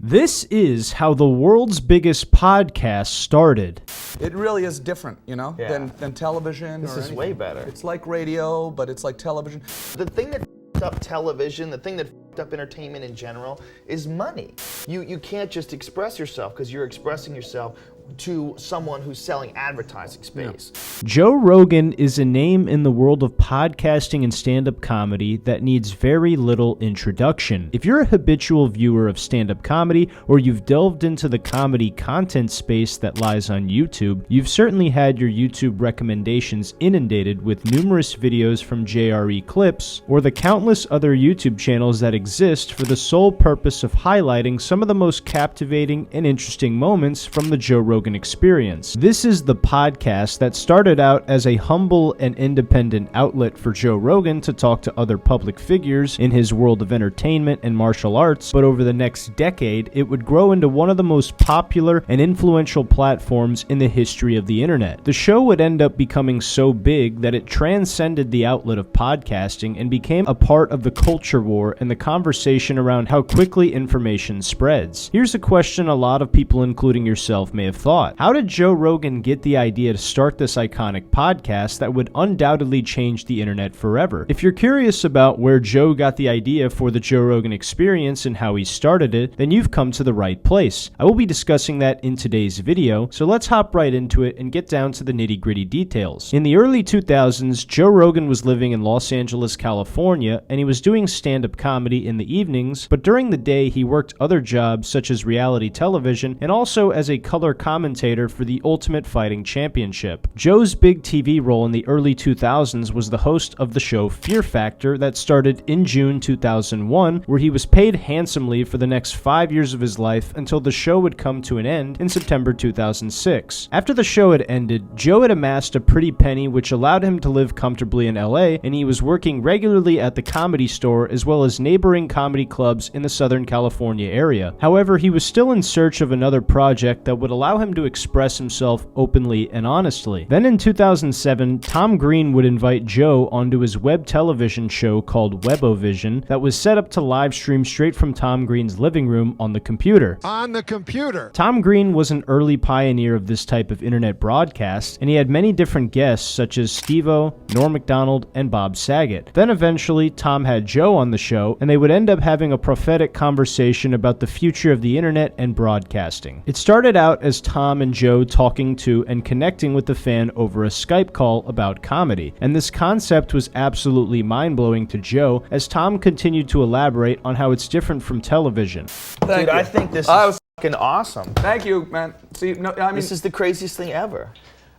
This is how the world's biggest podcast started. It really is different, you know, than television. This is way better. It's like radio, but it's like television. The thing that f***ed up television, the thing that f***ed up entertainment in general, is money. You can't just express yourself because you're expressing yourself to someone who's selling advertising space. Joe Rogan is a name in the world of podcasting and stand-up comedy that needs very little introduction. If you're a habitual viewer of stand-up comedy, or you've delved into the comedy content space that lies on YouTube, you've certainly had your YouTube recommendations inundated with numerous videos from JRE Clips, or the countless other YouTube channels that exist for the sole purpose of highlighting some of the most captivating and interesting moments from the Joe Rogan experience. This is the podcast that started out as a humble and independent outlet for Joe Rogan to talk to other public figures in his world of entertainment and martial arts, but over the next decade, it would grow into one of the most popular and influential platforms in the history of the internet. The show would end up becoming so big that it transcended the outlet of podcasting and became a part of the culture war and the conversation around how quickly information spreads. Here's a question a lot of people, including yourself, may have thought. How did Joe Rogan get the idea to start this iconic podcast that would undoubtedly change the internet forever? If you're curious about where Joe got the idea for the Joe Rogan Experience and how he started it, then you've come to the right place. I will be discussing that in today's video, so let's hop right into it and get down to the nitty-gritty details. In the early 2000s, Joe Rogan was living in Los Angeles, California, and he was doing stand-up comedy in the evenings, but during the day he worked other jobs such as reality television and also as a color commentator for the Ultimate Fighting Championship. Joe's big TV role in the early 2000s was the host of the show Fear Factor that started in June 2001, where he was paid handsomely for the next 5 years of his life until the show would come to an end in September 2006. After the show had ended, Joe had amassed a pretty penny which allowed him to live comfortably in LA, and he was working regularly at the Comedy Store as well as neighboring comedy clubs in the Southern California area. However, he was still in search of another project that would allow him to express himself openly and honestly. Then in 2007, Tom Green would invite Joe onto his web television show called Webovision that was set up to live stream straight from Tom Green's living room on the computer. Tom Green was an early pioneer of this type of internet broadcast, and he had many different guests such as Steve-O, Norm Macdonald, and Bob Saget. Then eventually, Tom had Joe on the show, and they would end up having a prophetic conversation about the future of the internet and broadcasting. It started out as Tom and Joe talking to and connecting with the fan over a Skype call about comedy, and this concept was absolutely mind-blowing to Joe as Tom continued to elaborate on how it's different from television. Dude, I think this is fucking awesome. Thank you, man. See, no, I mean, this is the craziest thing ever.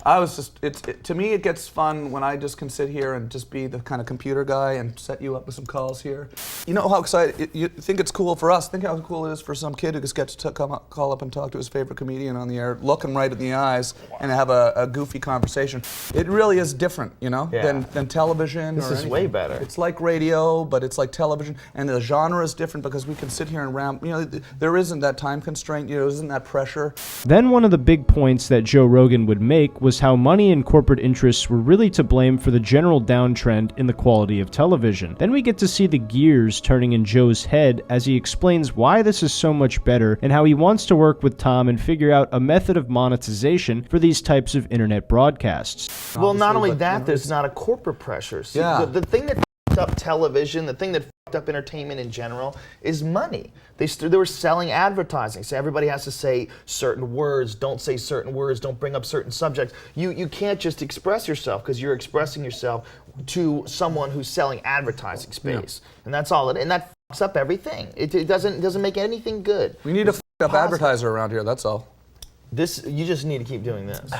I was just, to me it gets fun when I just can sit here and just be the kind of computer guy and set you up with some calls here. You know how excited, you think it's cool for us, think how cool it is for some kid who just gets to call up and talk to his favorite comedian on the air, look him right in the eyes and have a goofy conversation. It really is different, you know, than television. This is way better. It's like radio, but it's like television, and the genre is different because we can sit here and ramp, you know, there isn't that time constraint, you know, there isn't that pressure. Then one of the big points that Joe Rogan would make was how money and corporate interests were really to blame for the general downtrend in the quality of television. Then we get to see the gears turning in Joe's head as he explains why this is so much better and how he wants to work with Tom and figure out a method of monetization for these types of internet broadcasts. Well, not only that, there's not a corporate pressure. See, the thing that f***ed up television, the thing that f***ed up entertainment in general is money. They were selling advertising, so everybody has to say certain words, don't say certain words, don't bring up certain subjects. You can't just express yourself because you're expressing yourself to someone who's selling advertising space. And that's all and that f***s up everything. It doesn't make anything good. We need a f***ed up advertiser around here, that's all. You just need to keep doing this.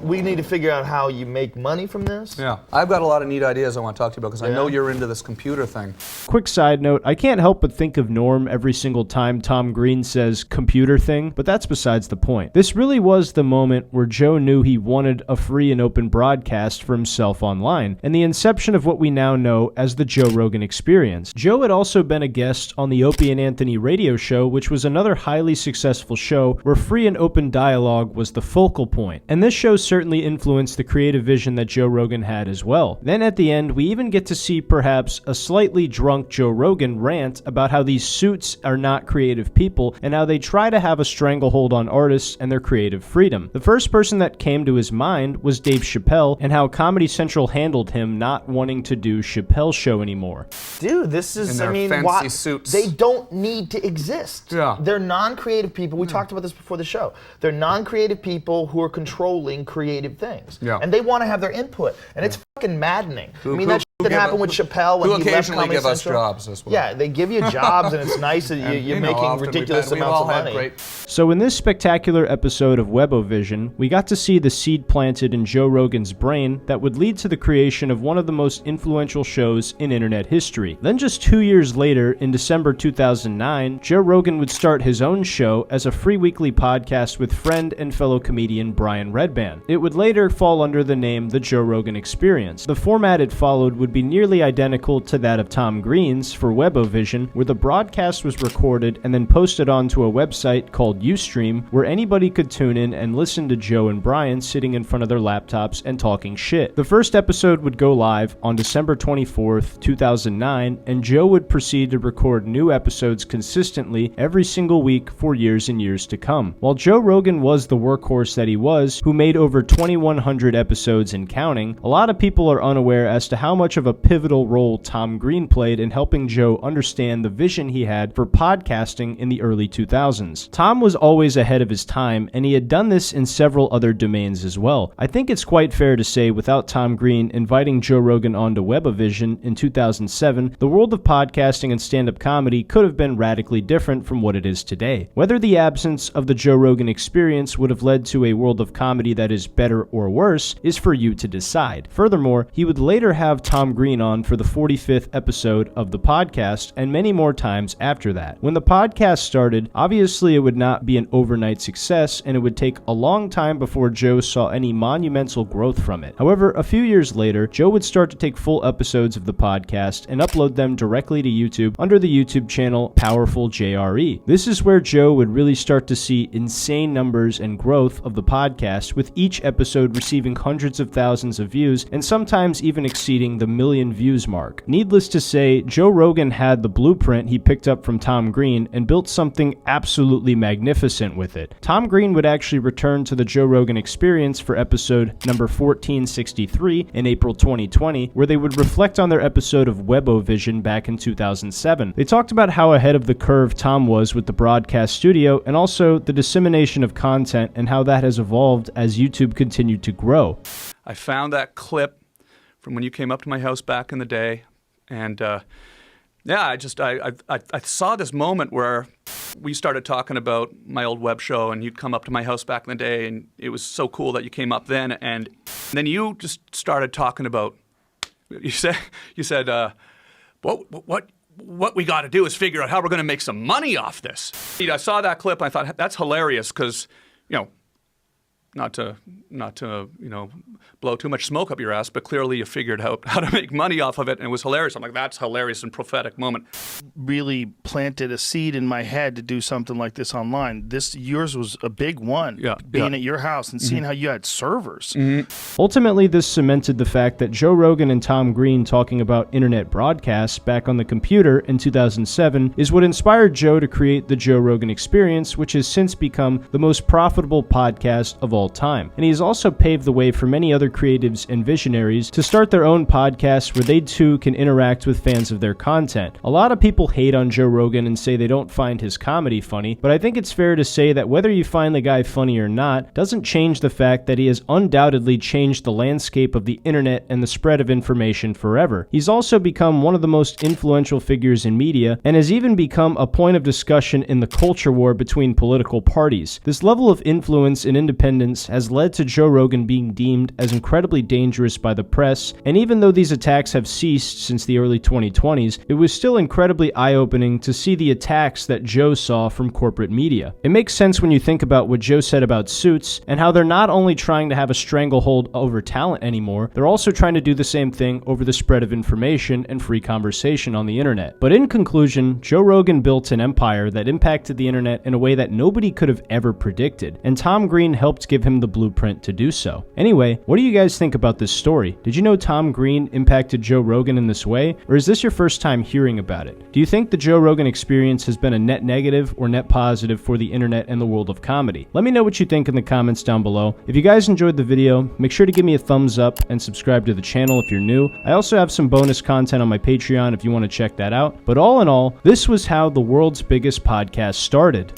We need to figure out how you make money from this. Yeah, I've got a lot of neat ideas I want to talk to you about because I know you're into this computer thing. Quick side note, I can't help but think of Norm every single time Tom Green says computer thing, but that's besides the point. This really was the moment where Joe knew he wanted a free and open broadcast for himself online, and the inception of what we now know as the Joe Rogan Experience. Joe had also been a guest on the Opie and Anthony radio show, which was another highly successful show where free and open dialogue was the focal point. point. And this show certainly influenced the creative vision that Joe Rogan had as well. Then at the end, we even get to see perhaps a slightly drunk Joe Rogan rant about how these suits are not creative people and how they try to have a stranglehold on artists and their creative freedom. The first person that came to his mind was Dave Chappelle and how Comedy Central handled him not wanting to do Chappelle's show anymore. Dude, this is, fancy suits. They don't need to exist. Yeah. They're non-creative people. We talked about this before the show. They're non-creative people who are controlling creative things. Yeah. And they want to have their input. And it's fucking maddening. That shit that happened with Chappelle when he left Comedy give Central. Us jobs as well. Yeah, they give you jobs and it's nice that you're making ridiculous amounts of money. So in this spectacular episode of Webovision, we got to see the seed planted in Joe Rogan's brain that would lead to the creation of one of the most influential shows in internet history. Then just 2 years later, in December 2009, Joe Rogan would start his own show as a free weekly podcast with friend and fellow comedian Brian Redban. It would later fall under the name The Joe Rogan Experience. The format it followed would be nearly identical to that of Tom Green's for Webovision, where the broadcast was recorded and then posted onto a website called Ustream, where anybody could tune in and listen to Joe and Brian sitting in front of their laptops and talking shit. The first episode would go live on December 24th, 2009, and Joe would proceed to record new episodes consistently every single week for years and years to come. While Joe Rogan was the workhorse that he was, who made over 2,100 episodes and counting, a lot of people are unaware as to how much of a pivotal role Tom Green played in helping Joe understand the vision he had for podcasting in the early 2000s. Tom was always ahead of his time, and he had done this in several other domains as well. I think it's quite fair to say without Tom Green inviting Joe Rogan onto Webovision in 2007, the world of podcasting and stand-up comedy could have been radically different from what it is today. Whether the absence of the Joe Rogan Experience would have led to a world of comedy that is better or worse is for you to decide. Furthermore, he would later have Tom Green on for the 45th episode of the podcast and many more times after that. When the podcast started, obviously it would not be an overnight success and it would take a long time before Joe saw any monumental growth from it. However, a few years later, Joe would start to take full episodes of the podcast and upload them directly to YouTube under the YouTube channel Powerful JRE. This is where Joe would really start to see insane numbers and growth of the podcast, with each episode receiving hundreds of thousands of views and sometimes even exceeding the 1 million views mark. Needless to say, Joe Rogan had the blueprint he picked up from Tom Green and built something absolutely magnificent with it. Tom Green would actually return to the Joe Rogan Experience for episode number 1463 in April 2020, where they would reflect on their episode of Webovision back in 2007. They talked about how ahead of the curve Tom was with the broadcast studio and also the dissemination of content and how that has evolved as YouTube continued to grow. I found that clip from when you came up to my house back in the day, and I saw this moment where we started talking about my old web show, and you'd come up to my house back in the day, and it was so cool that you came up then, and then you just started talking about, you said what we got to do is figure out how we're going to make some money off this. I saw that clip, and I thought that's hilarious because, not to blow too much smoke up your ass, but clearly you figured out how to make money off of it, and it was hilarious. I'm like, that's hilarious and prophetic moment. Really planted a seed in my head to do something like this online. Yours was a big one. Yeah, being at your house and seeing how you had servers. Ultimately, this cemented the fact that Joe Rogan and Tom Green talking about internet broadcasts back on the computer in 2007 is what inspired Joe to create the Joe Rogan Experience, which has since become the most profitable podcast of all time. And he has also paved the way for many other creatives and visionaries to start their own podcasts where they too can interact with fans of their content. A lot of people hate on Joe Rogan and say they don't find his comedy funny, but I think it's fair to say that whether you find the guy funny or not doesn't change the fact that he has undoubtedly changed the landscape of the internet and the spread of information forever. He's also become one of the most influential figures in media and has even become a point of discussion in the culture war between political parties. This level of influence and independence has led to Joe Rogan being deemed as incredibly dangerous by the press, and even though these attacks have ceased since the early 2020s, it was still incredibly eye-opening to see the attacks that Joe saw from corporate media. It makes sense when you think about what Joe said about Suits and how they're not only trying to have a stranglehold over talent anymore, they're also trying to do the same thing over the spread of information and free conversation on the internet. But in conclusion, Joe Rogan built an empire that impacted the internet in a way that nobody could have ever predicted, and Tom Green helped give gave him the blueprint to do so. Anyway, what do you guys think about this story? Did you know Tom Green impacted Joe Rogan in this way, or is this your first time hearing about it? Do you think the Joe Rogan experience has been a net negative or net positive for the internet and the world of comedy? Let me know what you think in the comments down below. If you guys enjoyed the video, make sure to give me a thumbs up and subscribe to the channel if you're new. I also have some bonus content on my Patreon if you want to check that out. But all in all, this was how the world's biggest podcast started.